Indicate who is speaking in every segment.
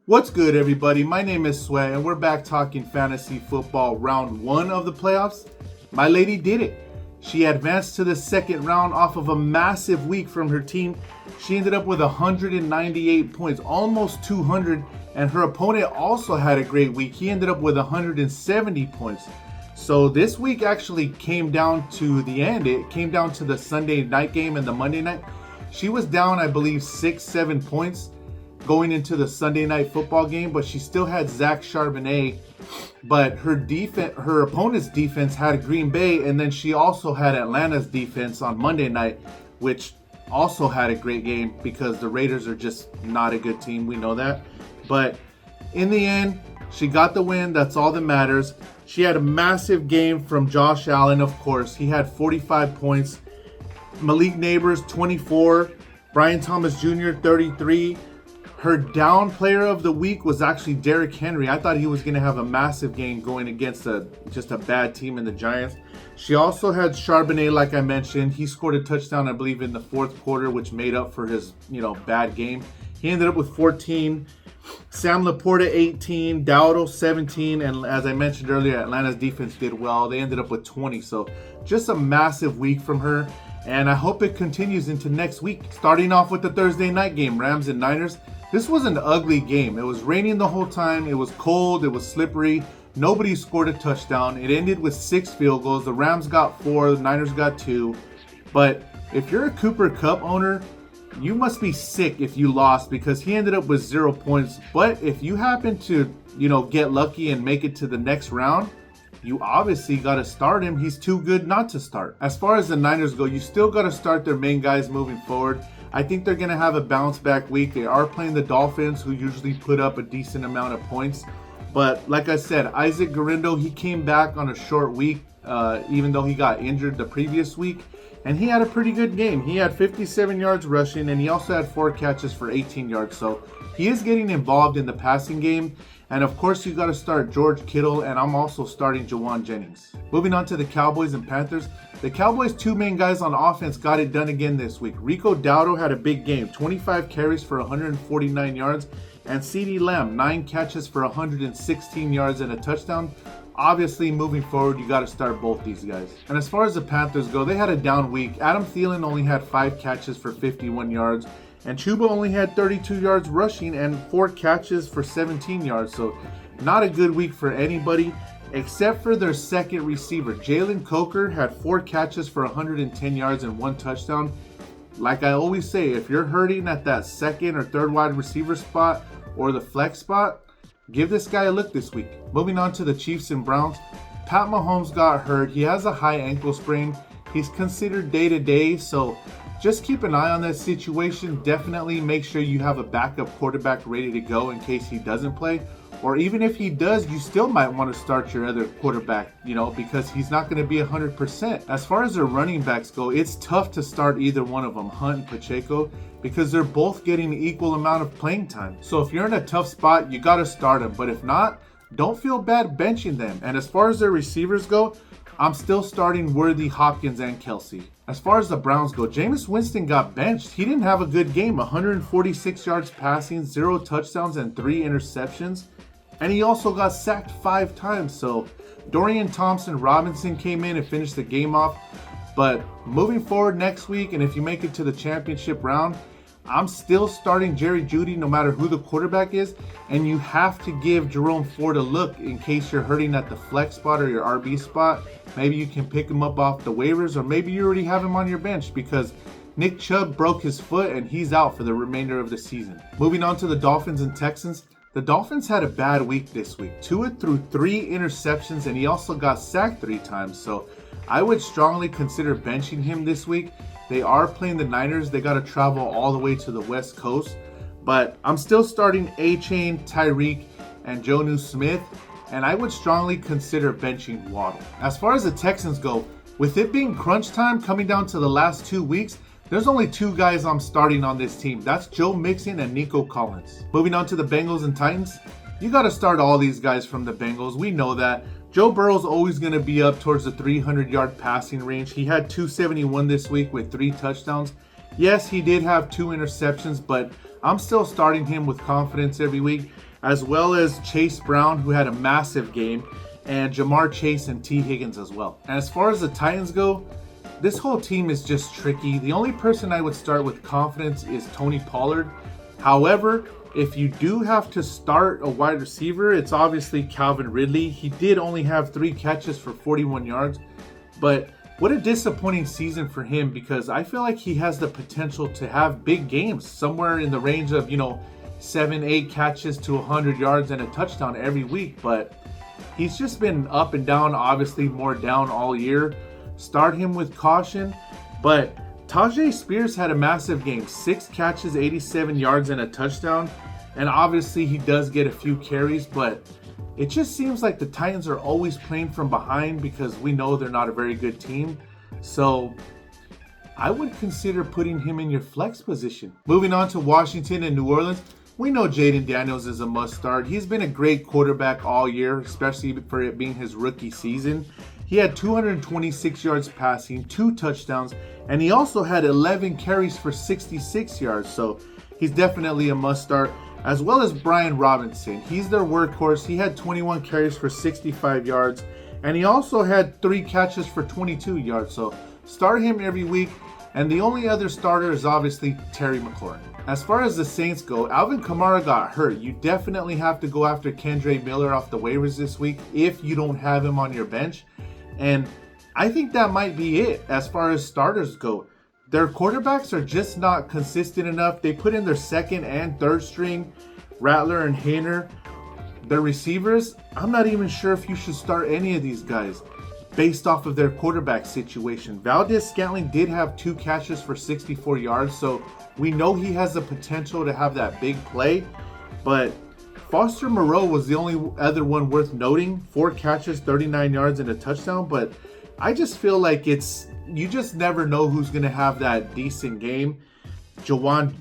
Speaker 1: What's good, everybody? My name is Sweat, and we're back talking fantasy football round 1 of the playoffs. My lady did it. She advanced to the second round off of a massive week from her team. She ended up with 198 points, almost 200, and her opponent also had a great week. He ended up with 170 points. So this week actually came down to the end. It came down to the Sunday night game and the Monday night. She was down, I believe, 6-7 points going into the Sunday night football game, but she still had Zach Charbonnet. But her opponent's defense had Green Bay, and then she also had Atlanta's defense on Monday night, which also had a great game because the Raiders are just not a good team. We know that. But in the end, she got the win. That's all that matters. She had a massive game from Josh Allen, of course. He had 45 points. Malik Neighbors, 24. Brian Thomas Jr., 33. Her down player of the week was actually Derrick Henry. I thought he was going to have a massive game going against just a bad team in the Giants. She also had Charbonnet, like I mentioned. He scored a touchdown, I believe, in the fourth quarter, which made up for his, bad game. He ended up with 14. Sam Laporta, 18. Dowdle, 17. And as I mentioned earlier, Atlanta's defense did well. They ended up with 20. So just a massive week from her. And I hope it continues into next week. Starting off with the Thursday night game, Rams and Niners. This was an ugly game. It was raining the whole time. It was cold. It was slippery. Nobody scored a touchdown. It ended with 6 field goals. The Rams got 4. The Niners got 2. But if you're a Cooper Kupp owner, you must be sick if you lost because he ended up with 0 points. But if you happen to, get lucky and make it to the next round, you obviously got to start him. He's too good not to start. As far as the Niners go, you still got to start their main guys moving forward. I think they're going to have a bounce back week. They are playing the Dolphins, who usually put up a decent amount of points. But like I said, Isaac Guerrero, he came back on a short week, even though he got injured the previous week. And he had a pretty good game. He had 57 yards rushing, and he also had 4 catches for 18 yards. So he is getting involved in the passing game. And of course, you got to start George Kittle, and I'm also starting Jawan Jennings. Moving on to the Cowboys and Panthers. The Cowboys' 2 main guys on offense got it done again this week. Rico Dowdle had a big game, 25 carries for 149 yards, and CeeDee Lamb, 9 catches for 116 yards and a touchdown. Obviously, moving forward, you got to start both these guys. And as far as the Panthers go, they had a down week. Adam Thielen only had 5 catches for 51 yards. And Chuba only had 32 yards rushing and 4 catches for 17 yards. So not a good week for anybody except for their second receiver. Jalen Coker had 4 catches for 110 yards and 1 touchdown. Like I always say, if you're hurting at that second or third wide receiver spot or the flex spot, give this guy a look this week. Moving on to the Chiefs and Browns. Pat Mahomes got hurt. He has a high ankle sprain. He's considered day-to-day, so just keep an eye on that situation. Definitely make sure you have a backup quarterback ready to go in case he doesn't play. Or even if he does, you still might want to start your other quarterback, because he's not going to be 100%. As far as their running backs go, it's tough to start either one of them, Hunt and Pacheco, because they're both getting an equal amount of playing time. So if you're in a tough spot, you got to start them. But if not, don't feel bad benching them. And as far as their receivers go, I'm still starting Worthy, Hopkins, and Kelsey. As far as the Browns go, Jameis Winston got benched. He didn't have a good game. 146 yards passing, 0 touchdowns, and 3 interceptions. And he also got sacked 5 times. So Dorian Thompson-Robinson came in and finished the game off. But moving forward next week, and if you make it to the championship round, I'm still starting Jerry Jeudy no matter who the quarterback is. And you have to give Jerome Ford a look in case you're hurting at the flex spot or your RB spot. Maybe you can pick him up off the waivers, or maybe you already have him on your bench because Nick Chubb broke his foot and he's out for the remainder of the season. Moving on to the Dolphins and Texans. The Dolphins had a bad week this week. Tua threw 3 interceptions and he also got sacked 3 times. So I would strongly consider benching him this week. They are playing the Niners. They got to travel all the way to the West Coast. But I'm still starting A-Chain, Tyreek, and Jonnu Smith. And I would strongly consider benching Waddle. As far as the Texans go, with it being crunch time coming down to the last 2 weeks, there's only 2 guys I'm starting on this team. That's Joe Mixon and Nico Collins. Moving on to the Bengals and Titans. You got to start all these guys from the Bengals. We know that. Joe Burrow's always going to be up towards the 300-yard passing range. He had 271 this week with 3 touchdowns. Yes, he did have 2 interceptions, but I'm still starting him with confidence every week, as well as Chase Brown, who had a massive game, and Jamar Chase and T. Higgins as well. And as far as the Titans go, this whole team is just tricky. The only person I would start with confidence is Tony Pollard. However, if you do have to start a wide receiver, it's obviously Calvin Ridley. He did only have 3 catches for 41 yards, but what a disappointing season for him, because I feel like he has the potential to have big games, somewhere in the range of, 7-8 catches to 100 yards and a touchdown every week. But he's just been up and down, obviously more down all year. Start him with caution. But Tajay Spears had a massive game, 6 catches, 87 yards and a touchdown. And obviously he does get a few carries, but it just seems like the Titans are always playing from behind because we know they're not a very good team. So I would consider putting him in your flex position. Moving on to Washington and New Orleans. We know Jaden Daniels is a must start. He's been a great quarterback all year, especially for it being his rookie season. He had 226 yards passing, 2 touchdowns, and he also had 11 carries for 66 yards. So he's definitely a must start, as well as Brian Robinson. He's their workhorse. He had 21 carries for 65 yards, and he also had 3 catches for 22 yards. So start him every week. And the only other starter is obviously Terry McLaurin. As far as the Saints go, Alvin Kamara got hurt. You definitely have to go after Kendre Miller off the waivers this week if you don't have him on your bench. And I think that might be it as far as starters go. Their quarterbacks are just not consistent enough. They put in their second and third string, Rattler and Hayner. Their receivers, I'm not even sure if you should start any of these guys based off of their quarterback situation. Valdez-Scantling did have 2 catches for 64 yards, so we know he has the potential to have that big play. But Foster Moreau was the only other one worth noting. 4 catches, 39 yards, and a touchdown. But I just feel like you just never know who's going to have that decent game. Jawan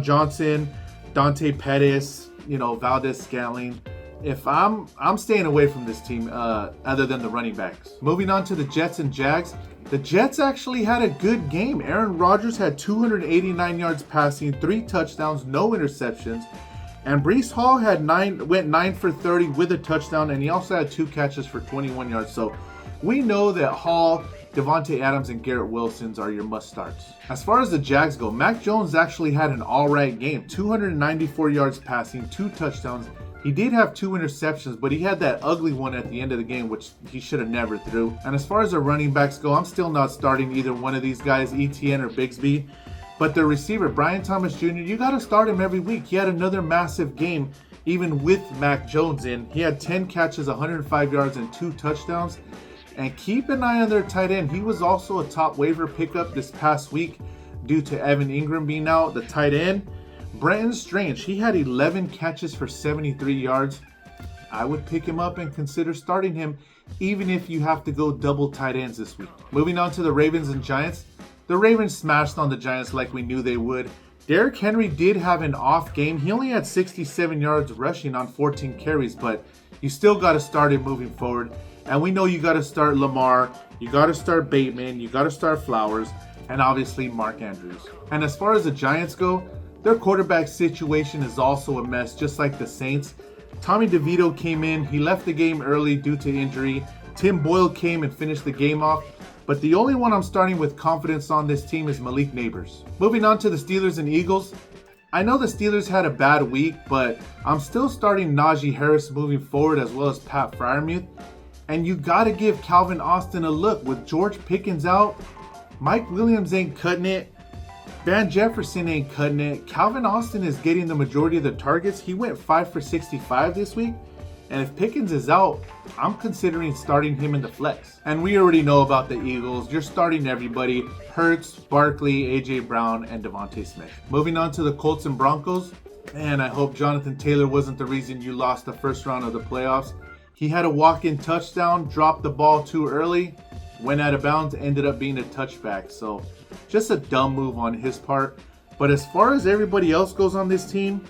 Speaker 1: Johnson, Dante Pettis, Valdez-Scantling. If I'm staying away from this team other than the running backs. Moving on to the Jets and Jags. The Jets actually had a good game. Aaron Rodgers had 289 yards passing, 3 touchdowns, no interceptions. And Breece Hall went 9 for 30 with a touchdown, and he also had 2 catches for 21 yards. So we know that Hall, Devontae Adams, and Garrett Wilson's are your must-starts. As far as the Jags go, Mac Jones actually had an all-right game. 294 yards passing, 2 touchdowns. He did have 2 interceptions, but he had that ugly one at the end of the game, which he should have never threw. And as far as the running backs go, I'm still not starting either one of these guys, ETN or Bigsby. But the receiver, Brian Thomas Jr., you got to start him every week. He had another massive game, even with Mac Jones in. He had 10 catches, 105 yards, and 2 touchdowns. And keep an eye on their tight end. He was also a top waiver pickup this past week due to Evan Ingram being out. The tight end, Brenton Strange, he had 11 catches for 73 yards. I would pick him up and consider starting him, even if you have to go double tight ends this week. Moving on to the Ravens and Giants. The Ravens smashed on the Giants like we knew they would. Derrick Henry did have an off game. He only had 67 yards rushing on 14 carries, but you still got to start him moving forward. And we know you got to start Lamar, you got to start Bateman, you got to start Flowers, and obviously Mark Andrews. And as far as the Giants go, their quarterback situation is also a mess, just like the Saints. Tommy DeVito came in. He left the game early due to injury. Tim Boyle came and finished the game off. But the only one I'm starting with confidence on this team is Malik Neighbors. Moving on to the Steelers and Eagles. I know the Steelers had a bad week, but I'm still starting Najee Harris moving forward, as well as Pat Freiermuth. And you got to give Calvin Austin a look. With George Pickens out, Mike Williams ain't cutting it. Van Jefferson ain't cutting it. Calvin Austin is getting the majority of the targets. He went 5 for 65 this week. And if Pickens is out, I'm considering starting him in the flex. And we already know about the Eagles. You're starting everybody. Hurts, Barkley, A.J. Brown, and Devontae Smith. Moving on to the Colts and Broncos. Man, I hope Jonathan Taylor wasn't the reason you lost the first round of the playoffs. He had a walk-in touchdown, dropped the ball too early, went out of bounds, ended up being a touchback. So just a dumb move on his part. But as far as everybody else goes on this team,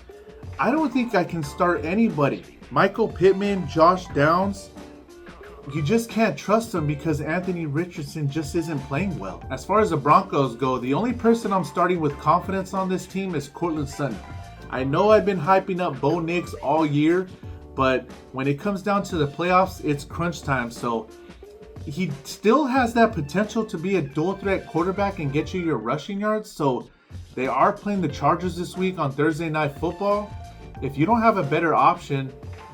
Speaker 1: I don't think I can start anybody. Michael Pittman, Josh Downs, you just can't trust him because Anthony Richardson just isn't playing well. As far as the Broncos go, the only person I'm starting with confidence on this team is Courtland Sutton. I know I've been hyping up Bo Nix all year, but when it comes down to the playoffs, it's crunch time. So he still has that potential to be a dual threat quarterback and get you your rushing yards. So they are playing the Chargers this week on Thursday Night Football. If you don't have a better option,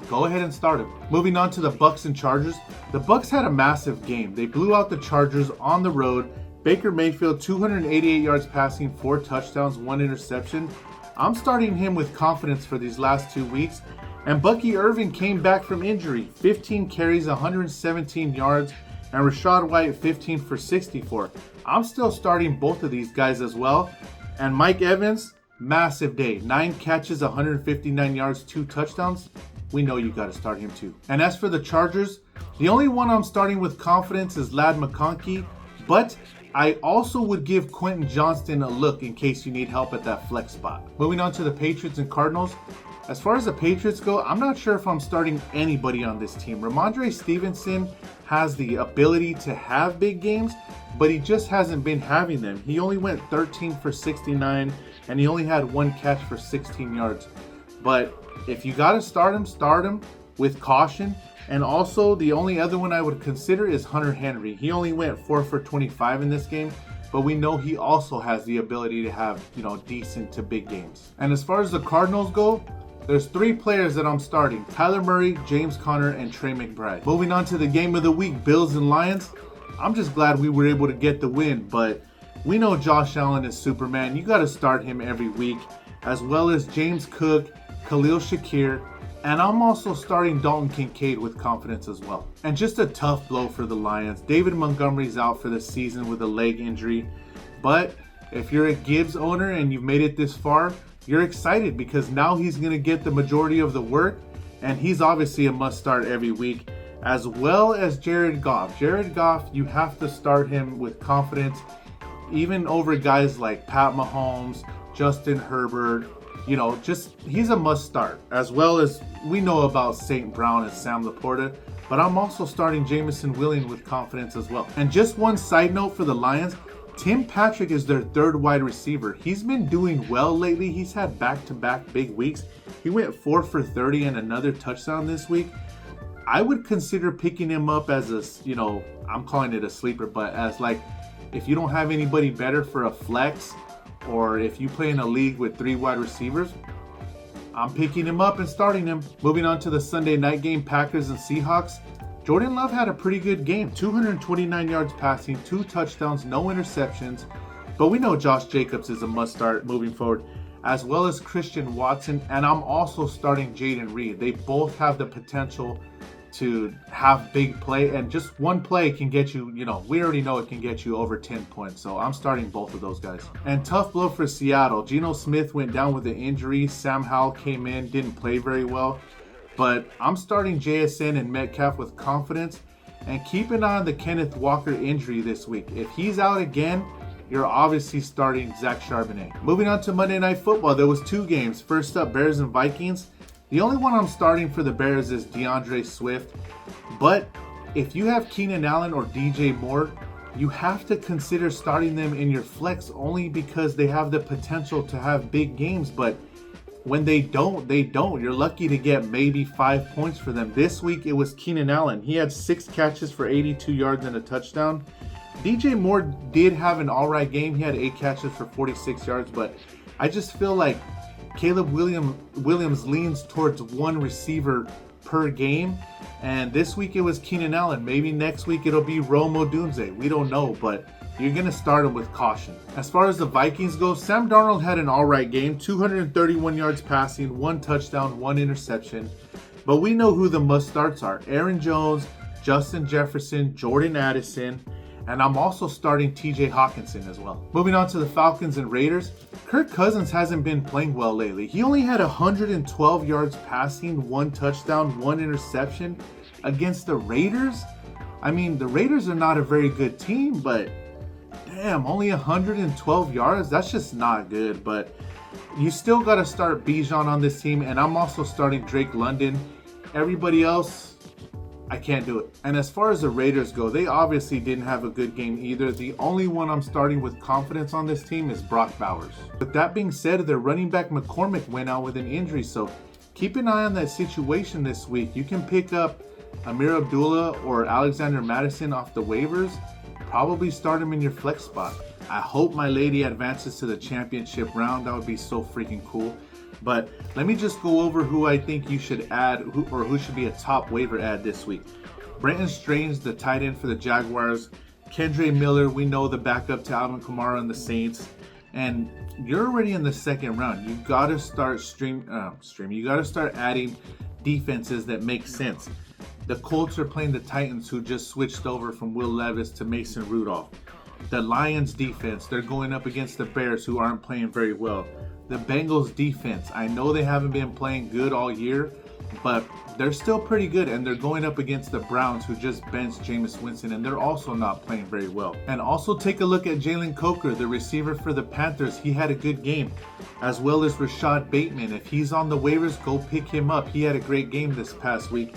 Speaker 1: go ahead and start him. Moving on to the Bucs and Chargers. The Bucs had a massive game. They blew out the Chargers on the road. Baker Mayfield, 288 yards passing, 4 touchdowns, 1 interception. I'm starting him with confidence for these last 2 weeks. And Bucky Irving came back from injury. 15 carries, 117 yards. And Rachaad White, 15 for 64. I'm still starting both of these guys as well. And Mike Evans, massive day. 9 catches, 159 yards, 2 touchdowns. We know you got to start him too. And as for the Chargers, the only one I'm starting with confidence is Ladd McConkey. But I also would give Quentin Johnston a look in case you need help at that flex spot. Moving on to the Patriots and Cardinals. As far as the Patriots go, I'm not sure if I'm starting anybody on this team. Ramondre Stevenson has the ability to have big games, but he just hasn't been having them. He only went 13 for 69, and he only had 1 catch for 16 yards. But if you got to start him with caution. And also, the only other one I would consider is Hunter Henry. He only went 4 for 25 in this game, but we know he also has the ability to have, decent to big games. And as far as the Cardinals go, there's 3 players that I'm starting: Kyler Murray, James Conner, and Trey McBride. Moving on to the game of the week, Bills and Lions. I'm just glad we were able to get the win, but we know Josh Allen is Superman. You got to start him every week, as well as James Cook, Khalil Shakir, and I'm also starting Dalton Kincaid with confidence as well. And just a tough blow for the Lions. David Montgomery's out for the season with a leg injury, but if you're a Gibbs owner and you've made it this far, you're excited because now he's going to get the majority of the work, and he's obviously a must start every week, as well as Jared Goff. Jared Goff, you have to start him with confidence, even over guys like Pat Mahomes, Justin Herbert. He's a must start, as well as we know about St. Brown and Sam Laporta, but I'm also starting Jameson Williams with confidence as well. And just one side note for the Lions, Tim Patrick is their 3rd wide receiver. He's been doing well lately. He's had back-to-back big weeks. He went 4 for 30 and another touchdown this week. I would consider picking him up as I'm calling it a sleeper, but as if you don't have anybody better for a flex, or if you play in a league with 3 wide receivers, I'm picking him up and starting him. Moving on to the Sunday night game, Packers and Seahawks. Jordan Love had a pretty good game. 229 yards passing, 2 touchdowns, no interceptions. But we know Josh Jacobs is a must start moving forward, as well as Christian Watson. And I'm also starting Jaden Reed. They both have the potential to have big play, and just one play can get you, we already know it can get you over 10 points. So I'm starting both of those guys. And tough blow for Seattle. Geno Smith went down with an injury. Sam Howell came in, didn't play very well. But I'm starting JSN and Metcalf with confidence, and keep an eye on the Kenneth Walker injury this week. If he's out again, you're obviously starting Zach Charbonnet. Moving on to Monday Night Football, there was 2 games. First up, Bears and Vikings. The only one I'm starting for the Bears is DeAndre Swift. But if you have Keenan Allen or DJ Moore, you have to consider starting them in your flex only because they have the potential to have big games. But when they don't, they don't. You're lucky to get maybe 5 points for them. This week, it was Keenan Allen. He had 6 catches for 82 yards and a touchdown. DJ Moore did have an all right game. He had 8 catches for 46 yards, but I just feel like Caleb Williams leans towards 1 receiver per game. And this week it was Keenan Allen. Maybe next week it'll be Rome Odunze. We don't know, but you're going to start him with caution. As far as the Vikings go, Sam Darnold had an all right game. 231 yards passing, 1 touchdown, 1 interception. But we know who the must starts are. Aaron Jones, Justin Jefferson, Jordan Addison. And I'm also starting TJ Hawkinson as well. Moving on to the Falcons and Raiders. Kirk Cousins hasn't been playing well lately. He only had 112 yards passing, 1 touchdown, 1 interception against the Raiders. I mean, the Raiders are not a very good team, but damn, only 112 yards? That's just not good. But you still got to start Bijan on this team. And I'm also starting Drake London. Everybody else, I can't do it. And as far as the Raiders go, they obviously didn't have a good game either. The only one I'm starting with confidence on this team is Brock Bowers. With that being said, their running back McCormick went out with an injury, so keep an eye on that situation this week. You can pick up Amir Abdullah or Alexander Madison off the waivers. Probably start him in your flex spot. I hope my lady advances to the championship round. That would be so freaking cool. But let me just go over who I think you should add, who should be a top waiver add this week. Brenton Strange, the tight end for the Jaguars. Kendre Miller, we know the backup to Alvin Kamara and the Saints. And you're already in the second round. You gotta start You gotta start adding defenses that make sense. The Colts are playing the Titans, who just switched over from Will Levis to Mason Rudolph. The Lions defense, they're going up against the Bears, who aren't playing very well. The Bengals defense, I know they haven't been playing good all year, but they're still pretty good, and they're going up against the Browns, who just benched Jameis Winston, and they're also not playing very well. And also take a look at Jalen Coker, the receiver for the Panthers. He had a good game, as well as Rashad Bateman. If he's on the waivers, go pick him up. He had a great game this past week.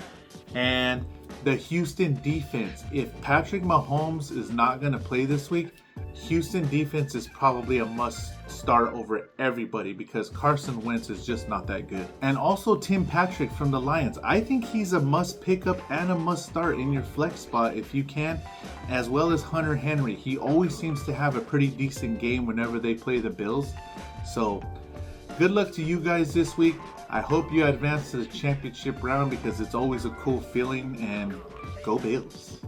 Speaker 1: And the Houston defense, if Patrick Mahomes is not going to play this week, Houston defense is probably a must start over everybody, because Carson Wentz is just not that good. And also Tim Patrick from the Lions. I think he's a must pick up and a must start in your flex spot if you can, as well as Hunter Henry. He always seems to have a pretty decent game whenever they play the Bills. So good luck to you guys this week. I hope you advance to the championship round, because it's always a cool feeling, and go Bills.